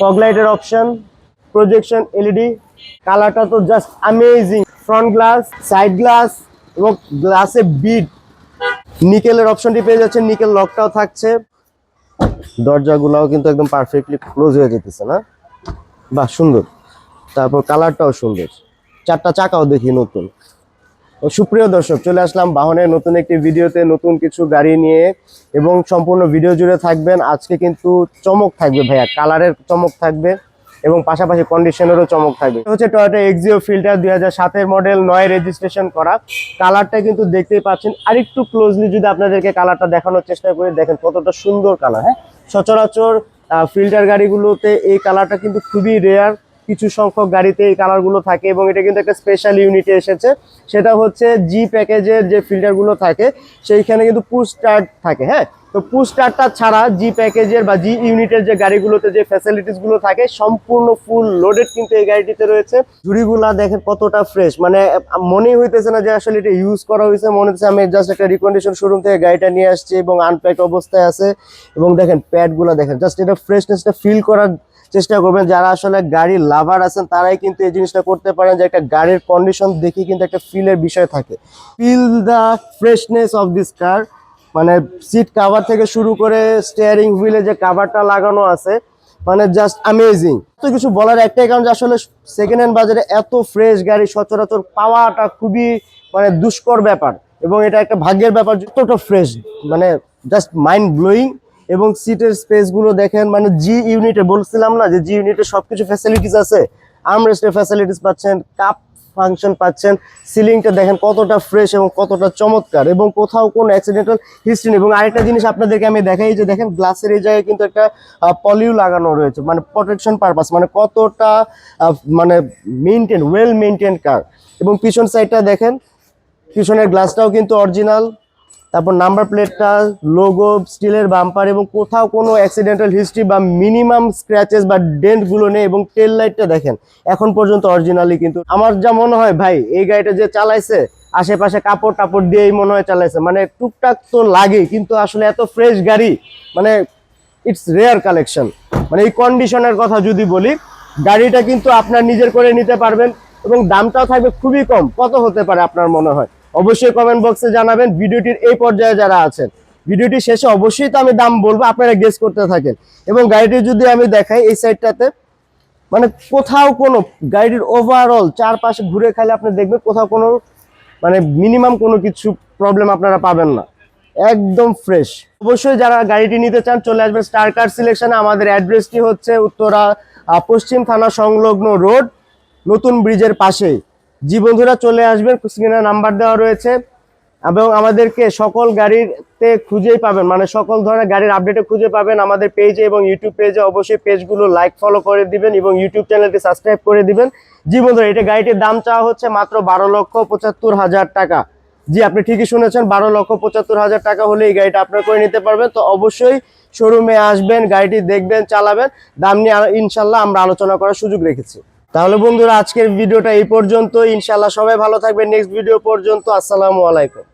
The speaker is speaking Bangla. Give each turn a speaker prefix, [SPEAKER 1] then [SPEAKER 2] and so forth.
[SPEAKER 1] ফগ লাইটের অপশন, প্রজেকশন এলইডি, কালারটা তো just amazing. Front glass, side glass এবং গ্লাসে বিড, নিকেলের অপশনটি পেয়ে যাচ্ছে, নিকেল লকটাও থাকছে। দরজাগুলোও কিন্তু একদম পারফেক্টলি ক্লোজ হয়ে যেতেছে না, বাহ সুন্দর। তারপর কালারটাও সুন্দর, চারটা চাকাও দেখি নতুন। সুপ্রিয় দর্শক, চলে আসলাম বাহনের নতুন একটি ভিডিওতে, নতুন কিছু গাড়ি নিয়ে, এবং সম্পূর্ণ ভিডিও জুড়ে থাকবেন। আজকে কিন্তু চমক থাকবে ভাইয়া, কালারের চমক থাকবে এবং পাশাপাশি কন্ডিশনেরও চমক থাকবে। হচ্ছে Toyota Axio filter 2007 model, 9 registration করা। কালারটা কিন্তু দেখতেই পাচ্ছেন, আরেকটু ক্লোজলি যদি আপনাদেরকে কালারটা দেখানোর চেষ্টা করি, দেখেন কতটা সুন্দর কালার। হ্যাঁ, সচরাচর ফিল্টার গাড়িগুলোতে এই কালারটা কিন্তু খুবই রেয়ার, কিছু সংখ্যক গাড়িতে এই কালারগুলো থাকে এবং এটা কিন্তু একটা স্পেশাল ইউনিটে এসেছে। সেটা হচ্ছে জি প্যাকেজের যে ফিল্টারগুলো থাকে সেইখানে কিন্তু পুশ স্টার্ট থাকে। হ্যাঁ, তো পুশ স্টার্টটা ছাড়া জি প্যাকেজের বা জি ইউনিটের যে গাড়িগুলোতে যে ফ্যাসিলিটিসগুলো থাকে সম্পূর্ণ ফুল লোডেড কিন্তু এই গাড়িটিতে রয়েছে। ঝুড়িগুলা দেখেন কতটা ফ্রেশ, মানে মনেই হইতেছে না যে আসলে এটা ইউজ করা হয়েছে, মনে হচ্ছে আমি জাস্ট একটা রিকন্ডিশন শোরুম থেকে গাড়িটা নিয়ে আসছি এবং আনপ্যাক অবস্থায় আছে। এবং দেখেন প্যাডগুলো দেখেন, জাস্ট এটা ফ্রেশনেসটা ফিল করার চেষ্টা করবেন। যারা আসলে গাড়ির লাভার আছেন তারাই কিন্তু এই জিনিসটা করতে পারেন, যে একটা গাড়ির কন্ডিশন দেখি কিন্তু একটা ফিলের বিষয় থাকে। Feel the freshness of this car, মানে সিট কাভার থেকে শুরু করে স্টিয়ারিং হুইলে যে কাভারটা লাগানো আছে, মানে জাস্ট অ্যামেজিং। তো কিছু বলার একটাই কারণ যে আসলে সেকেন্ড হ্যান্ড বাজারে এত ফ্রেশ গাড়ি সচরাচর পাওয়াটা খুবই মানে দুষ্কর ব্যাপার, এবং এটা একটা ভাগ্যের ব্যাপার। যতটা ফ্রেশ, মানে জাস্ট মাইন্ড ব্লোয়িং। এবং সিটের স্পেসগুলো দেখেন, মানে জি ইউনিটে বলছিলাম না যে জি ইউনিটে সবকিছু ফ্যাসিলিটিস আছে, আর্মরেস্টের ফ্যাসিলিটিস পাচ্ছেন, কাপ ফাংশন পাচ্ছেন, সিলিংটা দেখেন কতটা ফ্রেশ এবং কতটা চমৎকার, এবং কোথাও কোনো অ্যাক্সিডেন্টাল হিস্ট্রি নেই। এবং আরেকটা জিনিস আপনাদেরকে আমি দেখাই, যে দেখেন গ্লাসের এই জায়গায় কিন্তু একটা পলিউ লাগানো রয়েছে, মানে প্রোটেকশন পারপাস, মানে কতটা মানে মেনটেন, ওয়েল মেনটেন কার। এবং পিছন সাইডটা দেখেন, পিছনের গ্লাসটাও কিন্তু অরিজিনাল। তারপর নাম্বার প্লেটটা, লোগো, স্টিলের বাম্পার, এবং কোথাও কোনো অ্যাক্সিডেন্টাল হিস্ট্রি বা মিনিমাম স্ক্র্যাচেস বা ডেন্টগুলো নেই। এবং টেল লাইটটা দেখেন এখন পর্যন্ত অরিজিনালি, কিন্তু আমার যা মনে হয় ভাই এই গাড়িটা যে চালাইছে আশেপাশে কাপড় টাপড় দিয়েই মনে হয় চালাইছে, মানে টুকটাক তো লাগেই, কিন্তু আসলে এত ফ্রেশ গাড়ি মানে ইটস রেয়ার কালেকশন। মানে এই কন্ডিশনের কথা যদি বলি, গাড়িটা কিন্তু আপনার নিজের করে নিতে পারবেন এবং দামটাও থাকবে খুবই কম। কত হতে পারে আপনার মনে হয়? অবশ্যই কমেন্ট বক্সে জানাবেন। ভিডিওটির এই পর্যায়ে যারা আছেন, ভিডিওটি শেষে অবশ্যই তো আমি দাম বলবো, আপনারা গেস করতে থাকেন। এবং গাড়িটি যদি আমি দেখাই এই সাইডটাতে, মানে কোথাও কোনো গাড়ির ওভারঅল চারপাশে ঘুরে খাইলে আপনি দেখবেন কোথাও কোনো মানে মিনিমাম কোনো কিছু প্রবলেম আপনারা পাবেন না, একদম ফ্রেশ। অবশ্যই যারা গাড়িটি নিতে চান চলে আসবেন স্টার কার সিলেকশনে। আমাদের অ্যাড্রেসটি হচ্ছে উত্তরা পশ্চিম থানা সংলগ্ন রোড, নতুন ব্রিজের পাশেই। জি বন্ধুরা, চলে আসবেন, স্ক্রিনে নাম্বার দেওয়া রয়েছে। এবং আমাদেরকে সকল গাড়িতে খুঁজেই পাবেন, মানে সকল ধরনের গাড়ির আপডেটে খুঁজে পাবেন আমাদের পেজে এবং ইউটিউব পেজে। অবশ্যই পেজগুলো লাইক ফলো করে দিবেন এবং ইউটিউব চ্যানেলটি সাবস্ক্রাইব করে দিবেন। জি বন্ধুরা, এটা গাড়িটির দাম চাওয়া হচ্ছে মাত্র 12,75,000 টাকা। জি, আপনি ঠিকই শুনেছেন, 12,75,000 টাকা হলে এই গাড়িটা আপনারা করে নিতে পারবেন। তো অবশ্যই শোরুমে আসবেন, গাড়িটি দেখবেন, চালাবেন। দাম নিয়ে ইনশাল্লাহ আমরা আলোচনা করার সুযোগ রেখেছি। তাহলে বন্ধুরা, আজকের ভিডিওটা এই পর্যন্ত। ইনশাল্লাহ সবাই ভালো থাকবেন। নেক্সট ভিডিও পর্যন্ত, আসসালামু আলাইকুম।